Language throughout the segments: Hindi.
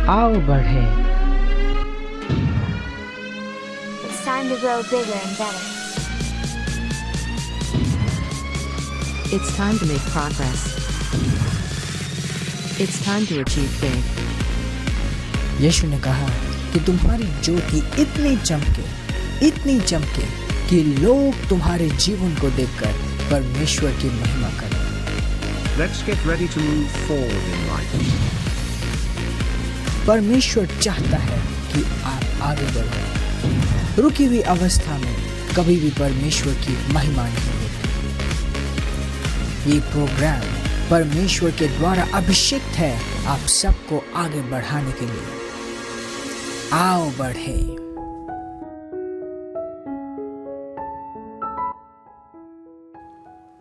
आओ बढ़े। It's time to grow bigger and better. It's time to make progress. It's time to achieve big. यीशु ने कहा कि तुम्हारी ज्योति इतनी चमके कि लोग तुम्हारे जीवन को देखकर परमेश्वर की महिमा करें। Let's get ready to move forward in life. परमेश्वर चाहता है कि आप आगे बढ़ो। रुकी हुई अवस्था में कभी भी परमेश्वर की महिमा नहीं होती। ये प्रोग्राम परमेश्वर के द्वारा अभिषिक्त है आप सबको आगे बढ़ाने के लिए। आओ बढ़े।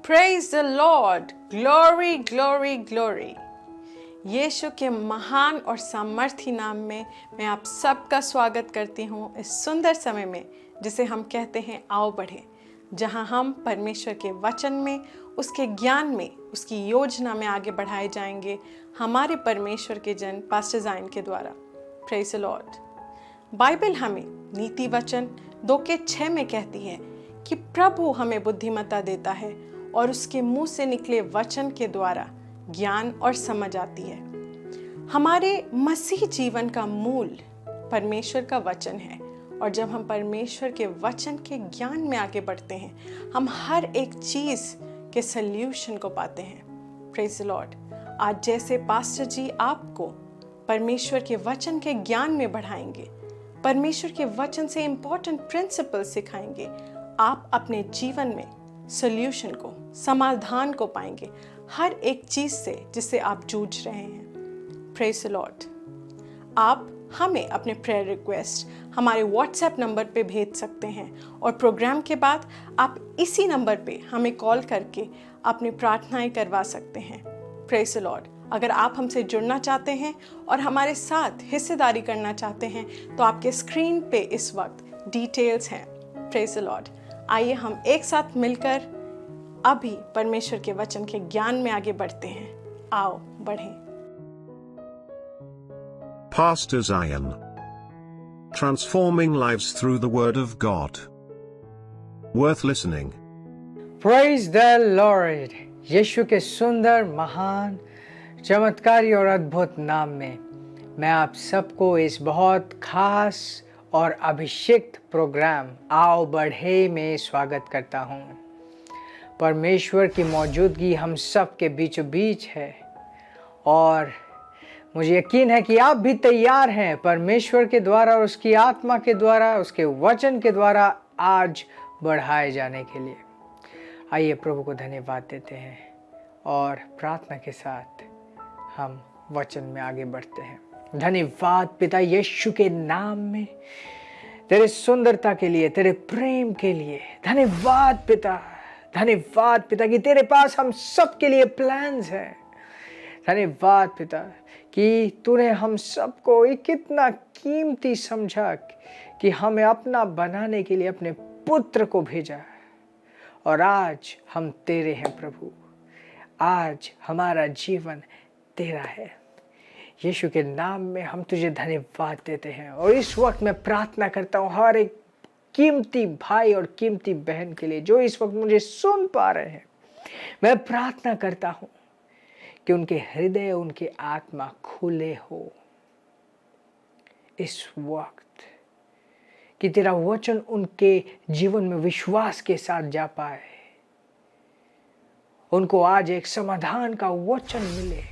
Praise the Lord! Glory, glory, glory! यीशु के महान और सामर्थी नाम में मैं आप सबका स्वागत करती हूँ इस सुंदर समय में जिसे हम कहते हैं आओ बढ़े, जहाँ हम परमेश्वर के वचन में, उसके ज्ञान में, उसकी योजना में आगे बढ़ाए जाएंगे हमारे परमेश्वर के जन पास्टर ज़ाइन के द्वारा। Praise the Lord! बाइबल हमें नीति वचन 2:6 में कहती है कि प्रभु हमें बुद्धिमत्ता देता है और उसके मुंह से निकले वचन के द्वारा ज्ञान और समझ आती है। हमारे मसीह जीवन का मूल परमेश्वर का वचन है और जब हम परमेश्वर के वचन के ज्ञान में आगे बढ़ते हैं हम हर एक चीज़ के सल्यूशन को पाते हैं। Praise the Lord! आज जैसे पास्टर जी आपको परमेश्वर के वचन के ज्ञान में बढ़ाएंगे, परमेश्वर के वचन से इम्पोर्टेंट प्रिंसिपल सिखाएंगे, आप अपने जीवन में सॉल्यूशन को, समाधान को पाएंगे हर एक चीज़ से जिससे आप जूझ रहे हैं। Praise the Lord! आप हमें अपने प्रेयर रिक्वेस्ट हमारे व्हाट्सएप नंबर पे भेज सकते हैं और प्रोग्राम के बाद आप इसी नंबर पे हमें कॉल करके अपनी प्रार्थनाएं करवा सकते हैं। Praise the Lord! अगर आप हमसे जुड़ना चाहते हैं और हमारे साथ हिस्सेदारी करना चाहते हैं तो आपके स्क्रीन पे इस वक्त डिटेल्स हैं। Praise the Lord! आइए हम एक साथ मिलकर अभी परमेश्वर के वचन के ज्ञान में आगे बढ़ते हैं। आओ बढ़ें। Pastor Zion. Transforming lives through the Word of God. Worth listening. Praise the Lord! यीशु के सुंदर, महान, चमत्कारी और अद्भुत नाम में मैं आप सबको इस बहुत खास और अभिषेक्त प्रोग्राम आओ बढ़े में स्वागत करता हूँ। परमेश्वर की मौजूदगी हम सब के बीचों बीच है और मुझे यकीन है कि आप भी तैयार हैं परमेश्वर के द्वारा और उसकी आत्मा के द्वारा, उसके वचन के द्वारा आज बढ़ाए जाने के लिए। आइए प्रभु को धन्यवाद देते हैं और प्रार्थना के साथ हम वचन में आगे बढ़ते हैं। धन्यवाद पिता यीशु के नाम में, तेरे सुंदरता के लिए, तेरे प्रेम के लिए। धन्यवाद पिता कि तेरे पास हम सब के लिए प्लान्स हैं। धन्यवाद पिता कि तूने हम सबको एक इतना कीमती समझा कि हमें अपना बनाने के लिए अपने पुत्र को भेजा और आज हम तेरे हैं प्रभु। आज हमारा जीवन तेरा है। यीशु के नाम में हम तुझे धन्यवाद देते हैं और इस वक्त मैं प्रार्थना करता हूँ हर एक कीमती भाई और कीमती बहन के लिए जो इस वक्त मुझे सुन पा रहे हैं। मैं प्रार्थना करता हूँ कि उनके हृदय, उनके आत्मा खुले हो इस वक्त, कि तेरा वचन उनके जीवन में विश्वास के साथ जा पाए, उनको आज एक समाधान का वचन मिले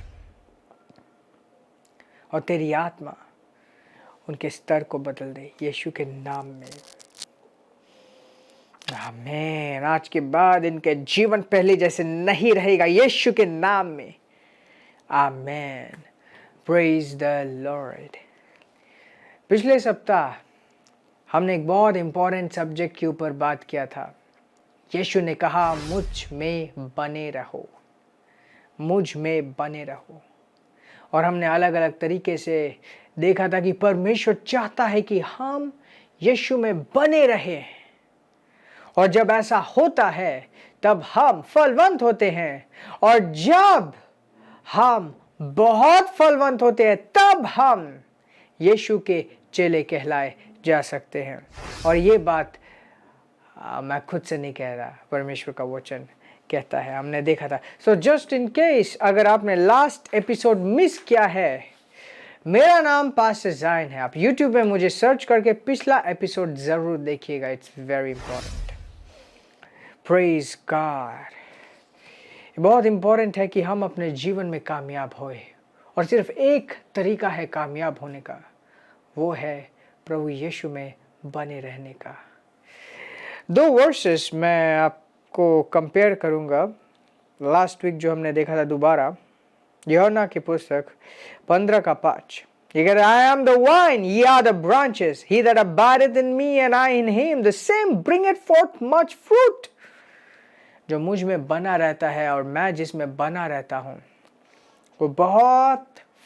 और तेरी आत्मा उनके स्तर को बदल दे यीशु के नाम में। आमीन। आज के बाद इनके जीवन पहले जैसे नहीं रहेगा यीशु के नाम में। आमीन। Praise the Lord. पिछले सप्ताह हमने एक बहुत इंपॉर्टेंट सब्जेक्ट के ऊपर बात किया था। यीशु ने कहा मुझ में बने रहो, मुझ में बने रहो। और हमने अलग अलग तरीके से देखा था कि परमेश्वर चाहता है कि हम यीशु में बने रहें और जब ऐसा होता है तब हम फलवंत होते हैं और जब हम बहुत फलवंत होते हैं तब हम यीशु के चेले कहलाए जा सकते हैं। और ये बात मैं खुद से नहीं कह रहा, परमेश्वर का वचन कहता है, हमने देखा था। सो जस्ट इन केस अगर आपने लास्ट एपिसोड मिस किया है, मेरा नाम पास्टर जाइन है। आप यूट्यूब में मुझे सर्च करके पिछला एपिसोड ज़रूर देखिएगा, it's very important. Praise God. बहुत इंपॉर्टेंट है कि हम अपने जीवन में कामयाब होए, और सिर्फ एक तरीका है कामयाब होने का, वो है प्रभु यीशु में बने रहने का। 2 वर्सेस मैं आपको कंपेयर करूंगा। लास्ट वीक जो हमने देखा था दोबारा, यूहन्ना की पुस्तक 15:5। ये कहता है, I am the vine, ye are the branches. He that abideth in me and I in him, the same bringeth forth much fruit. जो मुझ में बना रहता है और मैं जिसमें बना रहता हूँ, वो बहुत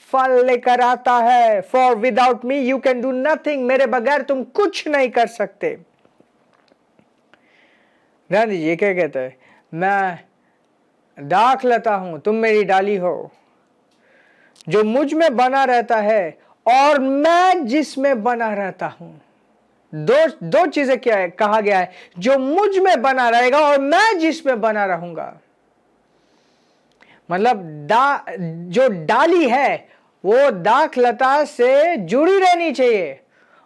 फल लेकर आता है। For without me you can do nothing. मेरे बगैर तुम कुछ नहीं कर सकते। ध्यान दीजिए क्या कहता है, मैं दाख लता हूं, तुम मेरी डाली हो। जो मुझ में बना रहता है और मैं जिसमें बना रहता हूं। दो चीजें क्या है, कहा गया है, जो मुझ में बना रहेगा और मैं जिसमें बना रहूंगा। मतलब जो डाली है वो दाख लता से जुड़ी रहनी चाहिए,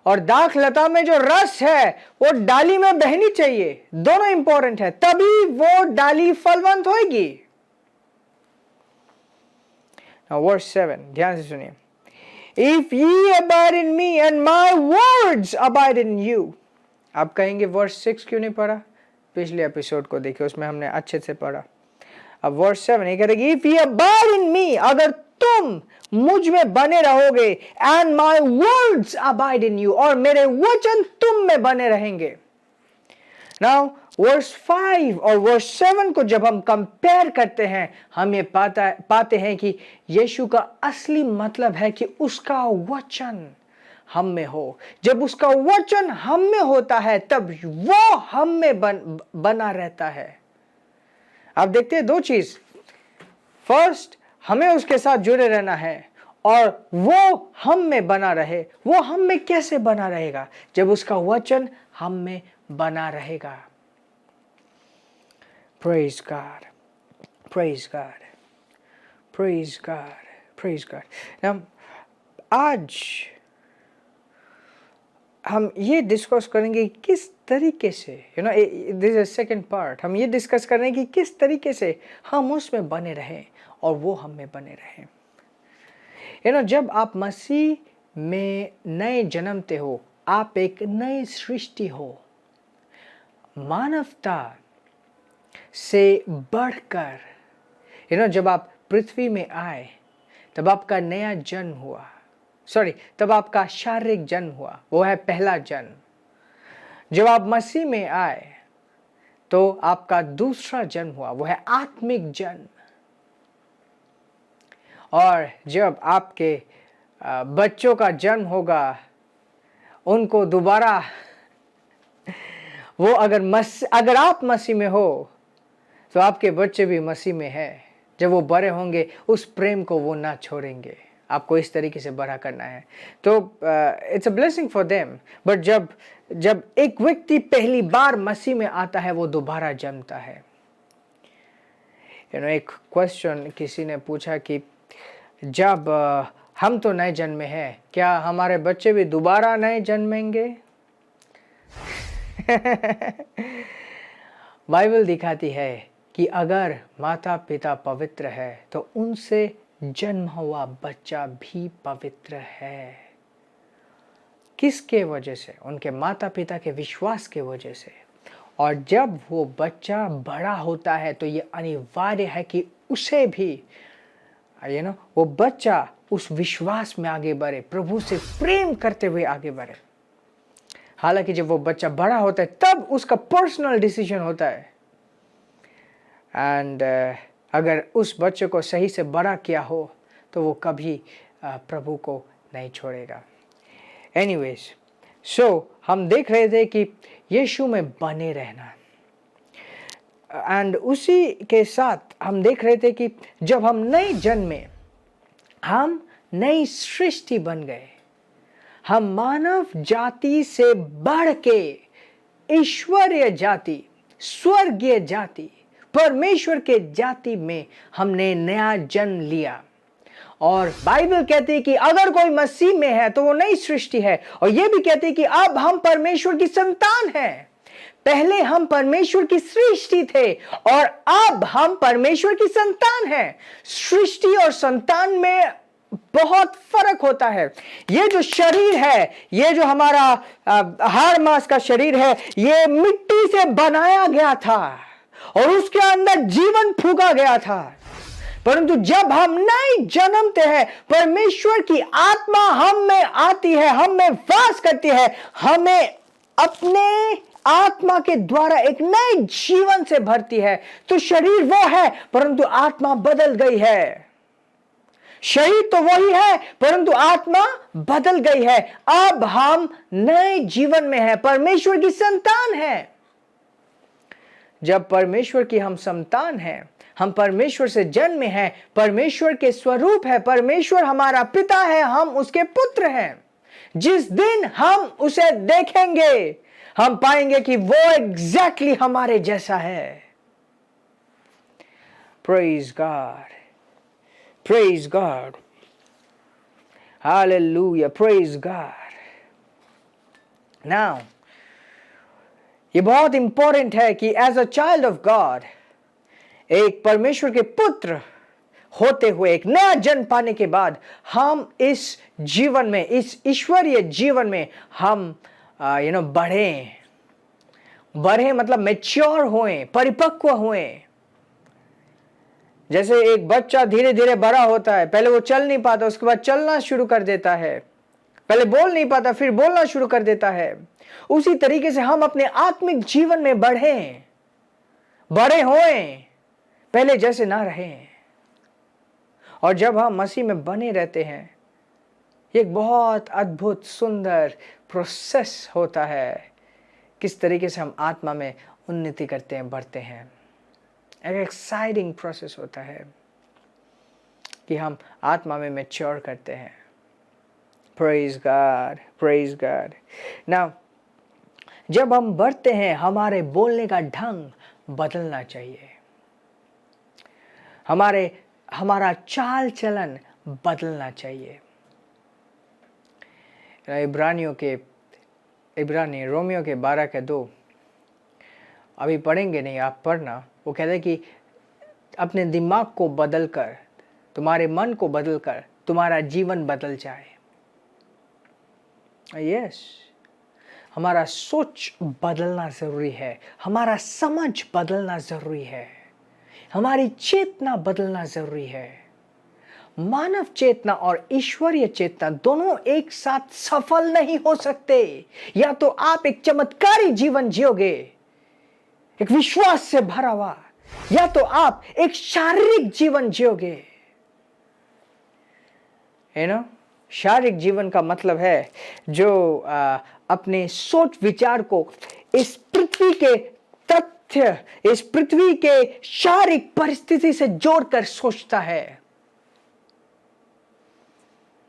और दाख लता में जो रस है वो डाली में बहनी चाहिए। दोनों इंपॉर्टेंट है, तभी वो डाली फलवंत होगी। Now verse 7, ध्यान से सुनिए। If ye abide in me and my words abide in you। आप कहेंगे वर्स 6 क्यों नहीं पढ़ा? पिछले एपिसोड को देखिए, उसमें हमने अच्छे से पढ़ा। अब वर्स 7 ये कहेगी, If ye abide in me, अगर तुम मुझ में बने रहोगे, and my words abide in you, और मेरे वचन तुम में बने रहेंगे। Now वर्स 5 और वर्स 7 को जब हम कंपेयर करते हैं, हम ये पाते हैं कि यीशु का असली मतलब है कि उसका वचन हम में हो। जब उसका वचन हम में होता है तब वो हम में बना रहता है। आप देखते हैं 2 चीज, फर्स्ट हमें उसके साथ जुड़े रहना है, और वो हम में बना रहे। वो हम में कैसे बना रहेगा? जब उसका वचन हम में बना रहेगा। Praise God, praise God, praise God, praise God. Now, आज हम ये डिस्कस करेंगे किस तरीके से, दिस इज सेकंड पार्ट, हम ये डिस्कस कर रहे हैं कि किस तरीके से हम उसमें बने रहें और वो हम में बने रहें। जब आप मसीह में नए जन्मते हो, आप एक नई सृष्टि हो। मानवता से बढ़कर जब आप पृथ्वी में आए तब आपका नया जन्म हुआ, तब आपका शारीरिक जन्म हुआ, वो है पहला जन्म। जब आप मसीह में आए तो आपका दूसरा जन्म हुआ, वो है आत्मिक जन्म। और जब आपके बच्चों का जन्म होगा, उनको दोबारा वो अगर आप मसीह में हो तो आपके बच्चे भी मसीह में है। जब वो बड़े होंगे उस प्रेम को वो ना छोड़ेंगे। आपको इस तरीके से बड़ा करना है, तो it's a blessing for them. But जब एक व्यक्ति पहली बार मसीह में आता है, वो दोबारा जन्मता है। एक क्वेश्चन किसी ने पूछा कि जब हम तो नए जन्मे हैं, क्या हमारे बच्चे भी दोबारा नए जन्मेंगे? बाइबल दिखाती है कि अगर माता पिता पवित्र है तो उनसे जन्म हुआ बच्चा भी पवित्र है। किसके वजह से? उनके माता पिता के विश्वास के वजह से। और जब वो बच्चा बड़ा होता है तो ये अनिवार्य है कि उसे भी वो बच्चा उस विश्वास में आगे बढ़े, प्रभु से प्रेम करते हुए आगे बढ़े। हालांकि जब वो बच्चा बड़ा होता है तब उसका पर्सनल डिसीजन होता है, एंड अगर उस बच्चे को सही से बड़ा किया हो तो वो कभी प्रभु को नहीं छोड़ेगा। एनीवेज, सो हम देख रहे थे कि यीशु में बने रहना, एंड उसी के साथ हम देख रहे थे कि जब हम नए जन्मे, हम नई सृष्टि बन गए। हम मानव जाति से बढ़ के ईश्वरीय जाति, स्वर्गीय जाति, परमेश्वर के जाति में हमने नया जन्म लिया। और बाइबल कहती है कि अगर कोई मसीह में है तो वो नई सृष्टि है। और ये भी कहती है कि अब हम परमेश्वर की संतान हैं। पहले हम परमेश्वर की सृष्टि थे और अब हम परमेश्वर की संतान हैं। सृष्टि और संतान में बहुत फर्क होता है। ये जो शरीर है, ये जो हमारा हाड़ मांस का शरीर है, ये मिट्टी से बनाया गया था और उसके अंदर जीवन फूंका गया था। परंतु जब हम नए जन्मते हैं, परमेश्वर की आत्मा हम में आती है, हम में वास करती है, हमें अपने आत्मा के द्वारा एक नए जीवन से भरती है। तो शरीर वो है परंतु आत्मा बदल गई है। शरीर तो वही है परंतु आत्मा बदल गई है। अब हम नए जीवन में हैं, परमेश्वर की संतान हैं। जब परमेश्वर की हम संतान हैं, हम परमेश्वर से जन्मे हैं, परमेश्वर के स्वरूप है, परमेश्वर हमारा पिता है, हम उसके पुत्र हैं। जिस दिन हम उसे देखेंगे हम पाएंगे कि वो एग्जैक्टली हमारे जैसा है। Praise God, praise God, hallelujah, praise God. Now ये बहुत इंपॉर्टेंट है कि as a child of God, एक परमेश्वर के पुत्र होते हुए, एक नया जन्म पाने के बाद, हम इस जीवन में, इस ईश्वरीय जीवन में हम बढ़े मतलब मैच्योर हुए, परिपक्व हुए। जैसे एक बच्चा धीरे धीरे बड़ा होता है, पहले वो चल नहीं पाता, उसके बाद चलना शुरू कर देता है, पहले बोल नहीं पाता फिर बोलना शुरू कर देता है। उसी तरीके से हम अपने आत्मिक जीवन में बड़े होएं, पहले जैसे ना रहें। और जब हम मसीह में बने रहते हैं, एक बहुत अद्भुत सुंदर प्रोसेस होता है, किस तरीके से हम आत्मा में उन्नति करते हैं, बढ़ते हैं। एक एक्साइटिंग प्रोसेस होता है कि हम आत्मा में मैच्योर करते हैं। Praise God, praise God. Now जब हम बढ़ते हैं, हमारे बोलने का ढंग बदलना चाहिए, हमारा चाल चलन बदलना चाहिए। रोमियो के 12:2 अभी पढ़ेंगे नहीं, आप पढ़ना। वो कहते हैं कि अपने दिमाग को बदलकर, तुम्हारे मन को बदलकर तुम्हारा जीवन बदल जाए। यस, हमारा सोच बदलना जरूरी है, हमारा समझ बदलना जरूरी है, हमारी चेतना बदलना जरूरी है। मानव चेतना और ईश्वरीय चेतना दोनों एक साथ सफल नहीं हो सकते। या तो आप एक चमत्कारी जीवन जियोगे, एक विश्वास से भरा हुआ, या तो आप एक शारीरिक जीवन जियोगे। शारीरिक जीवन का मतलब है जो अपने सोच विचार को इस पृथ्वी के तथ्य, इस पृथ्वी के शारीरिक परिस्थिति से जोड़कर सोचता है।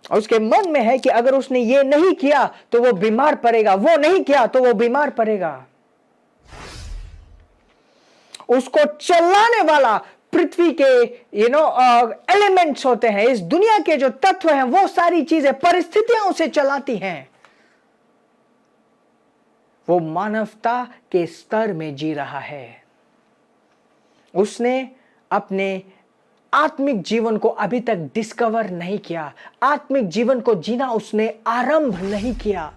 और उसके मन में है कि अगर उसने ये नहीं किया तो वो बीमार पड़ेगा, वो नहीं किया तो वो बीमार पड़ेगा। उसको चलाने वाला पृथ्वी के एलिमेंट्स होते हैं, इस दुनिया के जो तत्व हैं, वो सारी चीजें, परिस्थितियां उसे चलाती हैं। वो मानवता के स्तर में जी रहा है। उसने अपने आत्मिक जीवन को अभी तक डिस्कवर नहीं किया, आत्मिक जीवन को जीना उसने आरंभ नहीं किया।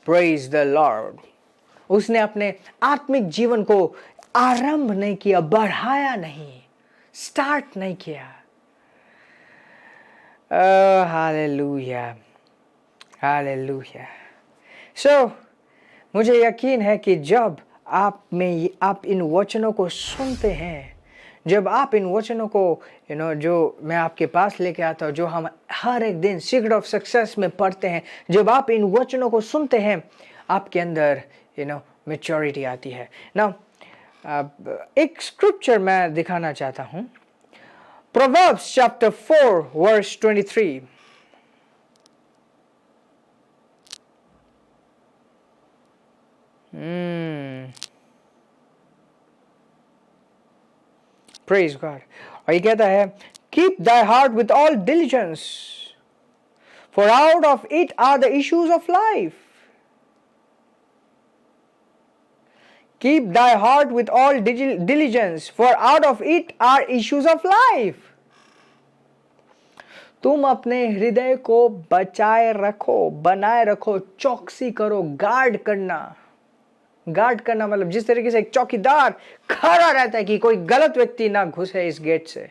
Praise the Lord. उसने अपने आत्मिक जीवन को आरंभ नहीं किया, बढ़ाया नहीं, स्टार्ट नहीं किया। Hallelujah, hallelujah. सो मुझे यकीन है कि जब आप इन वचनों को सुनते हैं, जब आप इन वचनों को जो मैं आपके पास लेके आता हूँ, जो हम हर एक दिन सीक्रेट ऑफ सक्सेस में पढ़ते हैं, जब आप इन वचनों को सुनते हैं, आपके अंदर मैच्योरिटी आती है ना। एक स्क्रिप्चर मैं दिखाना चाहता हूँ। Proverbs chapter 4 verse 23. Praise God. और ये कहता है, keep thy heart with all diligence, for out of it are the issues of life. Keep thy heart with all diligence, for out of it are issues of life. तुम अपने हृदय को बचाए रखो, बनाए रखो, चौकसी करो, गार्ड करना। गार्ड करना मतलब जिस तरीके से एक चौकीदार खड़ा रहता है कि कोई गलत व्यक्ति ना घुसे इस गेट से,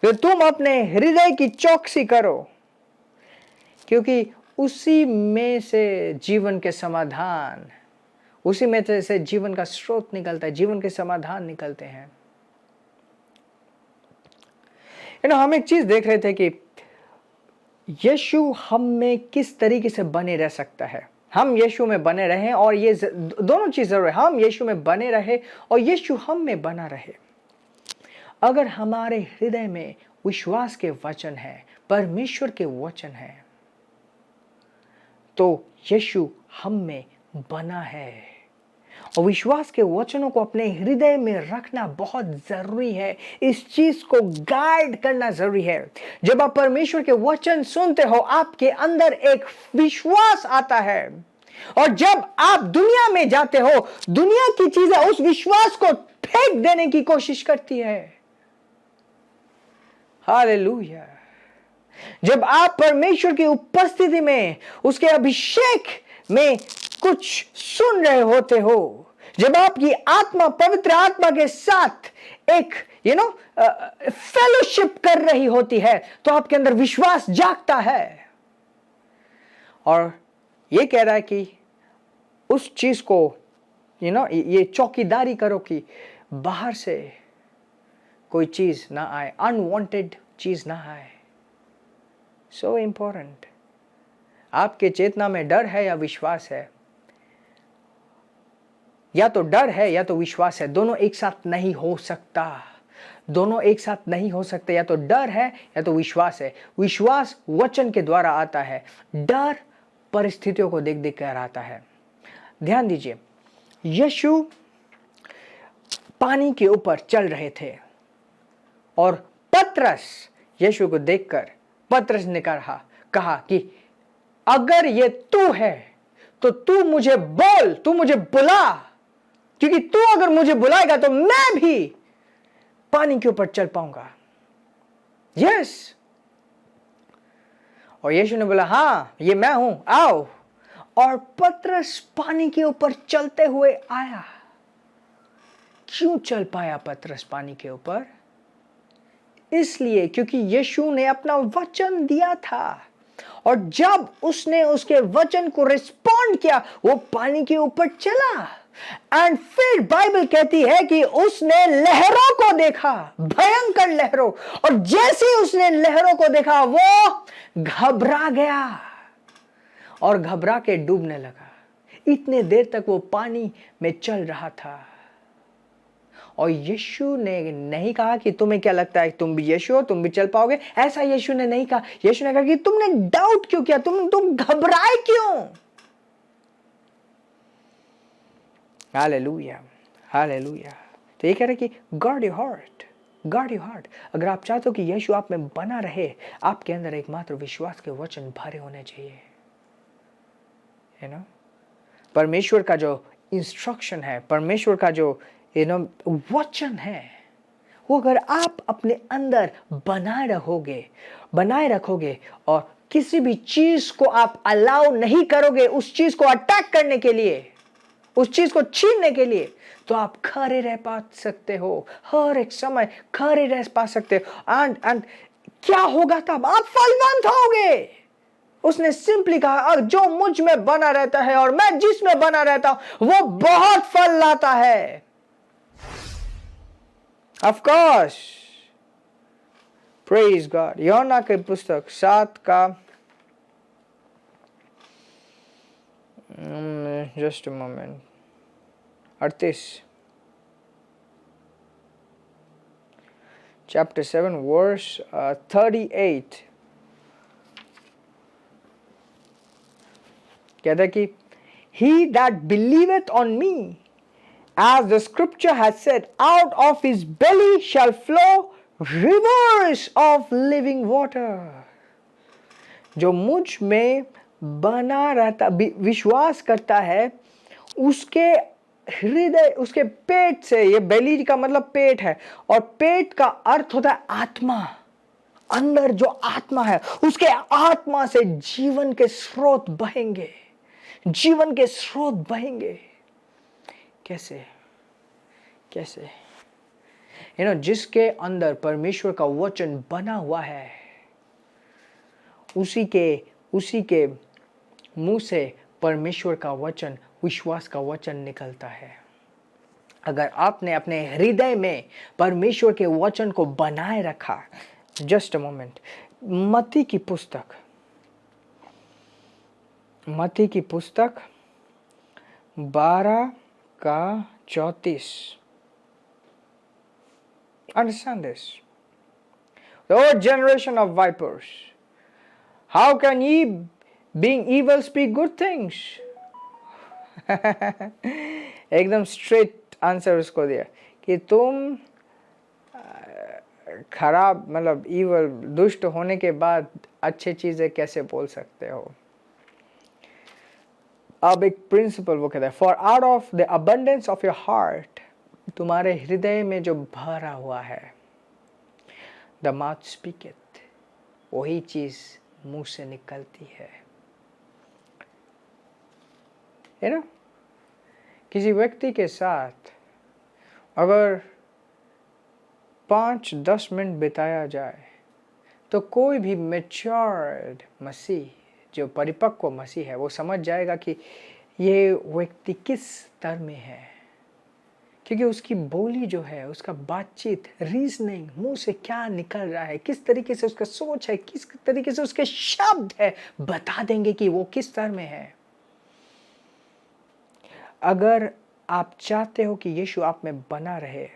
तो तुम अपने हृदय की चौकसी करो, क्योंकि उसी में से जीवन के समाधान, उसी में से जीवन का स्रोत निकलता है, जीवन के समाधान निकलते हैं। हम एक चीज देख रहे थे कि यीशु हम में किस तरीके से बने रह सकता है। हम यीशु में बने रहें, और ये दोनों चीज जरूर है, हम यीशु में बने रहे और यीशु हम में बना रहे। अगर हमारे हृदय में विश्वास के वचन है, परमेश्वर के वचन है, तो यीशु हम में बना है। और विश्वास के वचनों को अपने हृदय में रखना बहुत जरूरी है। इस चीज को गाइड करना जरूरी है। जब आप परमेश्वर के वचन सुनते हो, आपके अंदर एक विश्वास आता है, और जब आप दुनिया में जाते हो, दुनिया की चीजें उस विश्वास को फेंक देने की कोशिश करती है। हालेलुया। जब आप परमेश्वर की उपस्थिति में, उसके अभिषेक में कुछ सुन रहे होते हो, जब आपकी आत्मा पवित्र आत्मा के साथ एक फेलोशिप कर रही होती है, तो आपके अंदर विश्वास जागता है। और ये कह रहा है कि उस चीज को ये चौकीदारी करो कि बाहर से कोई चीज ना आए, अनवांटेड चीज ना आए। So important. आपके चेतना में डर है या विश्वास है? या तो डर है या तो विश्वास है, दोनों एक साथ नहीं हो सकता। दोनों एक साथ नहीं हो सकते। या तो डर है या तो विश्वास है। विश्वास वचन के द्वारा आता है, डर परिस्थितियों को देख देख कर आता है। ध्यान दीजिए, यीशु पानी के ऊपर चल रहे थे, और पतरस यीशु को देखकर, पतरस ने कहा कि अगर ये तू है तो तू मुझे बोल, तू मुझे बुला, क्योंकि तू अगर मुझे बुलाएगा तो मैं भी पानी के ऊपर चल पाऊंगा। यस। और यीशु ने बोला, हाँ ये मैं हूं, आओ। और पतरस पानी के ऊपर चलते हुए आया। क्यों चल पाया पतरस पानी के ऊपर? इसलिए क्योंकि यीशु ने अपना वचन दिया था, और जब उसने उसके वचन को रिस्पॉन्ड किया, वो पानी के ऊपर चला। एंड फिर बाइबल कहती है कि उसने लहरों को देखा, भयंकर लहरों, और जैसे ही उसने लहरों को देखा वो घबरा गया और घबरा के डूबने लगा। इतने देर तक वो पानी में चल रहा था, और यीशु ने नहीं कहा कि तुम्हें क्या लगता है तुम भी यीशु हो, तुम भी चल पाओगे। ऐसा यीशु ने नहीं कहा। यीशु ने कहा कि तुमने डाउट क्यों किया, तुम घबराए क्यों? Hallelujah, hallelujah. तो ये कह रहे कि guard your heart, guard your heart. अगर आप चाहते हो कि यीशु आप में बना रहे, आपके अंदर एकमात्र विश्वास के वचन भरे होने चाहिए। परमेश्वर का जो इंस्ट्रक्शन है, परमेश्वर का जो वचन है, वो अगर आप अपने अंदर बनाए रखोगे और किसी भी चीज को आप अलाउ नहीं करोगे उस चीज को अटैक करने के लिए, उस चीज को छीनने के लिए, तो आप खड़े रह पा सकते हो, हर एक समय खड़े रह पा सकते हो। एंड क्या होगा तब? आप फलवंत होगे। उसने सिंपली कहा, जो मुझ में बना रहता है और मैं जिसमें बना रहता हूं वो बहुत फल लाता है। Of course, praise God। यूहन्ना के पुस्तक 7 का just a moment 38 chapter 7 verse 38 कहता है कि he that believeth on me, as the scripture has said, out of his belly shall flow rivers of living water. जो मुझ में बना रहता विश्वास करता है, उसके हृदय, उसके पेट से, ये बेली का मतलब पेट है, और पेट का अर्थ होता है आत्मा, अंदर जो आत्मा है, उसके आत्मा से जीवन के स्रोत बहेंगे, जीवन के स्रोत बहेंगे। कैसे? कैसे? जिसके अंदर परमेश्वर का वचन बना हुआ है, उसी के मुंह से परमेश्वर का वचन, विश्वास का वचन निकलता है। अगर आपने अपने हृदय में परमेश्वर के वचन को बनाए रखा, जस्ट अ मोमेंट, मत्ती की पुस्तक 12:34। Understand this. The old generation of vipers, how can ye, being evil, speak good things? एकदम स्ट्रेट आंसर उसको दिया कि तुम खराब, मतलब ईवल, दुष्ट होने के बाद अच्छे चीजें कैसे बोल सकते हो। अब एक प्रिंसिपल वो कहता है, for out of the abundance of your heart, तुम्हारे हृदय में जो भरा हुआ है, द माउथ स्पीकेथ, वही चीज मुंह से निकलती है। किसी व्यक्ति के साथ अगर 5-10 मिनट बिताया जाए तो कोई भी मैच्योर्ड मसीह, जो परिपक्व मसीह है, वो समझ जाएगा कि ये व्यक्ति किस स्तर में है, क्योंकि उसकी बोली जो है, उसका बातचीत, रीजनिंग, मुंह से क्या निकल रहा है, किस तरीके से उसका सोच है, किस तरीके से उसके शब्द है, बता देंगे कि वो किस स्तर में है। अगर आप चाहते हो कि यीशु आप में बना रहे,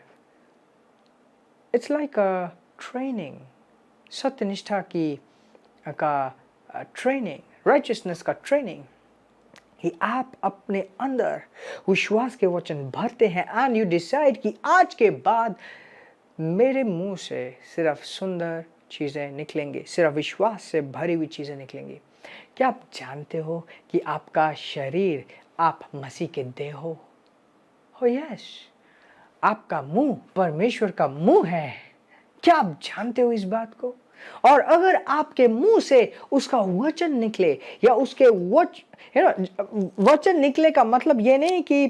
इट्स लाइक अ ट्रेनिंग, सत्यनिष्ठा का ट्रेनिंग, राइचियसनेस का ट्रेनिंग, कि आप अपने अंदर विश्वास के वचन भरते हैं एंड यू डिसाइड कि आज के बाद मेरे मुंह से सिर्फ सुंदर चीज़ें निकलेंगी, सिर्फ विश्वास से भरी हुई चीज़ें निकलेंगी। क्या आप जानते हो कि आपका शरीर, आप मसीह के देह हो? यस, आपका मुंह परमेश्वर का मुंह है। क्या आप जानते हो इस बात को? और अगर आपके मुंह से उसका वचन निकले, या उसके वचन निकले का मतलब ये नहीं कि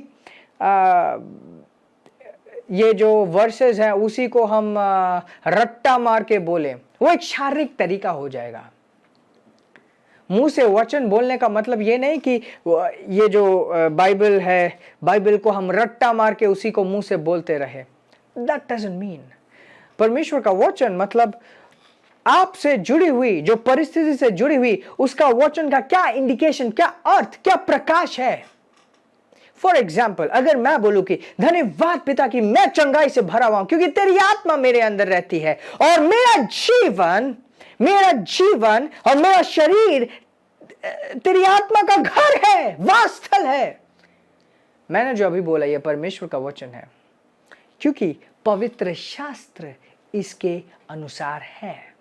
ये जो वर्सेस हैं उसी को हम रट्टा मार के बोले, वो एक शारीरिक तरीका हो जाएगा। मुंह से वचन बोलने का मतलब ये नहीं कि ये जो बाइबल है, बाइबल को हम रट्टा मार के उसी को मुंह से बोलते रहे। That doesn't mean। परमेश्वर का वचन मतलब आपसे जुड़ी हुई, जो परिस्थिति से जुड़ी हुई, उसका वचन का क्या इंडिकेशन, क्या अर्थ, क्या प्रकाश है। फॉर एग्जाम्पल, अगर मैं बोलूं कि धन्यवाद पिता कि मैं चंगाई से भरा हुआ हूं क्योंकि तेरी आत्मा मेरे अंदर रहती है, और मेरा जीवन और मेरा शरीर तेरी आत्मा का घर है, वासस्थल है। मैंने जो अभी बोला ये परमेश्वर का वचन है, क्योंकि पवित्र शास्त्र इसके अनुसार है।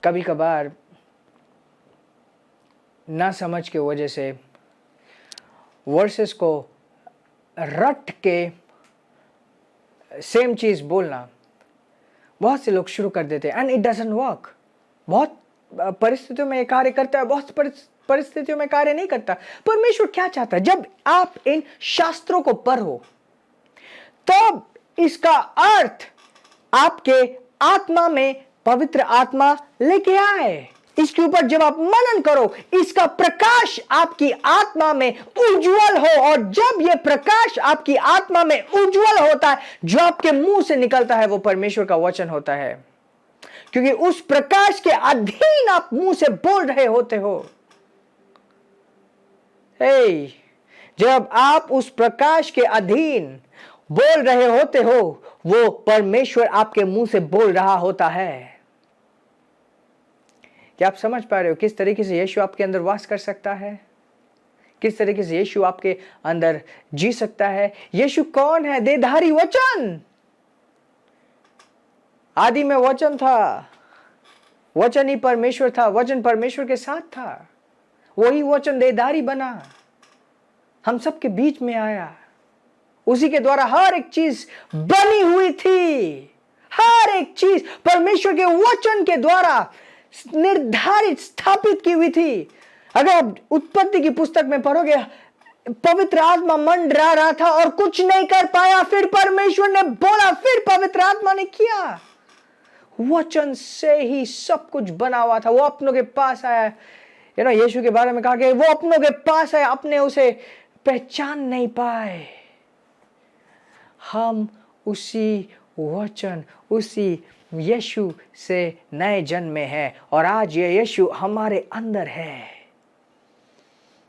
कभी कभार ना समझ के वजह से वर्सेस को रट के सेम चीज बोलना बहुत से लोग शुरू कर देते हैं, एंड इट डजंट वर्क। बहुत परिस्थितियों में ये कार्य करता है, बहुत परिस्थितियों में कार्य नहीं करता। परमेश्वर क्या चाहता है? जब आप इन शास्त्रों को पढ़ो तब इसका अर्थ आपके आत्मा में पवित्र आत्मा लेके आए। इसके ऊपर जब आप मनन करो, इसका प्रकाश आपकी आत्मा में उज्जवल हो, और जब यह प्रकाश आपकी आत्मा में उज्जवल होता है, जो आपके मुंह से निकलता है वो परमेश्वर का वचन होता है, क्योंकि उस प्रकाश के अधीन आप मुंह से बोल रहे होते हो। जब आप उस प्रकाश के अधीन बोल रहे होते हो वो परमेश्वर आपके मुंह से बोल रहा होता है। क्या आप समझ पा रहे हो किस तरीके से यीशु आपके अंदर वास कर सकता है, किस तरीके से यीशु आपके अंदर जी सकता है। यीशु कौन है? देहधारी वचन। आदि में वचन था, वचन ही परमेश्वर था, वचन परमेश्वर के साथ था, वही वचन देहधारी बना, हम सबके बीच में आया, उसी के द्वारा हर एक चीज बनी हुई थी। हर एक चीज परमेश्वर के वचन के द्वारा निर्धारित स्थापित की हुई थी। अगर आप उत्पत्ति की पुस्तक में पढ़ोगे, पवित्र आत्मा मंडरा रहा था और कुछ नहीं कर पाया, फिर परमेश्वर ने बोला, फिर पवित्र आत्मा ने किया। वचन से ही सब कुछ बना हुआ था। वो अपनों के पास आया, यीशु के बारे में कहा कि वो अपनों के पास आया, अपने उसे पहचान नहीं पाए। हम उसी वचन, उसी यीशु से नए जन्मे हैं और आज ये यीशु हमारे अंदर है,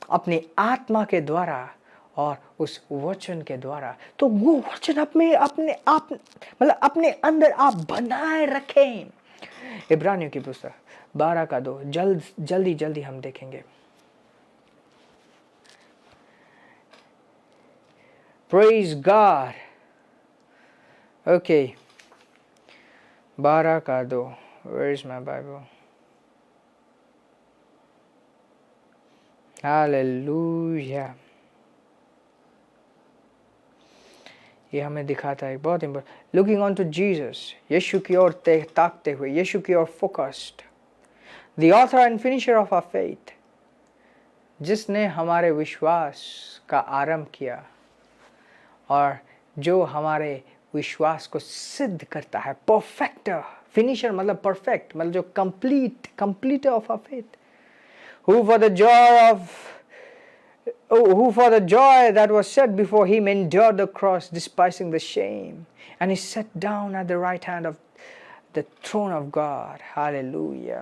अपनी आत्मा के द्वारा और उस वचन के द्वारा। तो वो वचन अपने अंदर आप बनाए रखें। इब्रानियों की पुस्तक 12:2 जल्दी हम देखेंगे। Praise God. Okay, 12:2। Where is my Bible? Hallelujah। ये हमें दिखाता है बहुत important. Looking on to Jesus, यीशु की ओर ताकते हुए, यीशु की ओर focused. The author and finisher of our faith, जिसने हमारे विश्वास का आरंभ किया और जो हमारे विश्वास को सिद्ध करता है। परफेक्टर, फिनिशर मतलब परफेक्ट, मतलब जो completer of our faith. Who for the joy that was set before him endured the cross, despising the shame, and he sat down at the right hand of the throne of God. Hallelujah।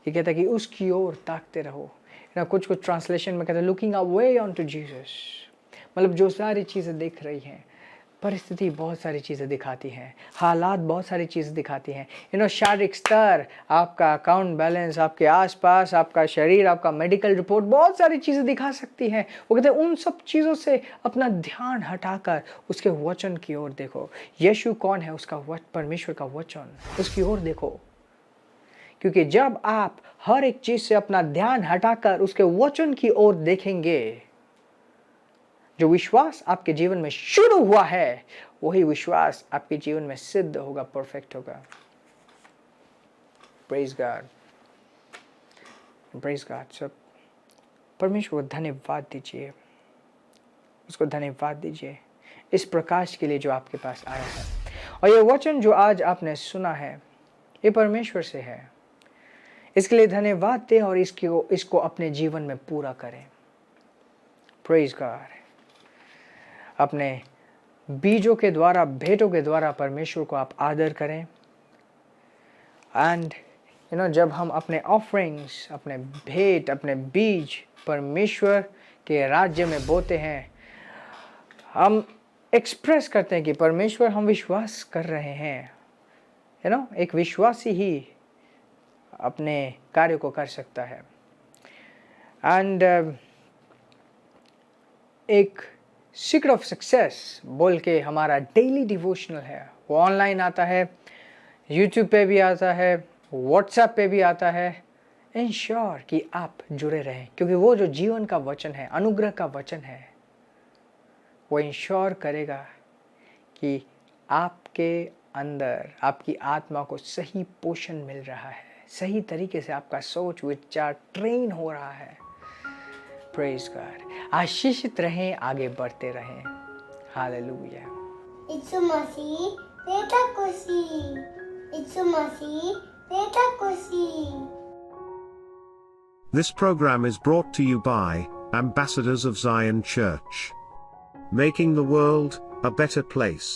ये कहता है कि उसकी ओर ताकते रहो। कुछ ट्रांसलेशन में कहता है looking away on to Jesus, मतलब जो सारी चीज़ें दिख रही हैं, परिस्थिति बहुत सारी चीज़ें दिखाती हैं, हालात बहुत सारी चीज़ें दिखाती हैं। शारीरिक स्तर, आपका अकाउंट बैलेंस, आपके आसपास, आपका शरीर, आपका मेडिकल रिपोर्ट, बहुत सारी चीज़ें दिखा सकती हैं। वो कहते हैं उन सब चीज़ों से अपना ध्यान हटाकर उसके वचन की ओर देखो। यीशु कौन है? उसका परमेश्वर का वचन, उसकी ओर देखो। क्योंकि जब आप हर एक चीज़ से अपना ध्यान हटाकर उसके वचन की ओर देखेंगे, जो विश्वास आपके जीवन में शुरू हुआ है, वही विश्वास आपके जीवन में सिद्ध होगा, परफेक्ट होगा। Praise God, praise God. सब परमेश्वर को धन्यवाद दीजिए, उसको धन्यवाद दीजिए इस प्रकाश के लिए जो आपके पास आया है। और ये वचन जो आज आपने सुना है, ये परमेश्वर से है। इसके लिए धन्यवाद दें और इसको अपने जीवन में पूरा करें। Praise God. अपने बीजों के द्वारा, भेंटों के द्वारा परमेश्वर को आप आदर करें। एंड जब हम अपने ऑफरिंग्स, अपने भेंट, अपने बीज परमेश्वर के राज्य में बोते हैं, हम एक्सप्रेस करते हैं कि परमेश्वर, हम विश्वास कर रहे हैं। एक विश्वासी ही अपने कार्य को कर सकता है। एंड एक सीक्रेट ऑफ सक्सेस बोल के हमारा डेली डिवोशनल है, वो ऑनलाइन आता है, यूट्यूब पे भी आता है, व्हाट्सएप पे भी आता है। इंश्योर कि आप जुड़े रहें, क्योंकि वो जो जीवन का वचन है, अनुग्रह का वचन है, वो इंश्योर करेगा कि आपके अंदर, आपकी आत्मा को सही पोषण मिल रहा है, सही तरीके से आपका सोच विचार ट्रेन हो रहा है। Praise God. आशीषित रहें, आगे बढ़ते रहें। हालेलुया। यीशु मसीह देता खुशी, यीशु मसीह देता खुशी। This program is brought to you by Ambassadors of Zion Church, making the world a better place.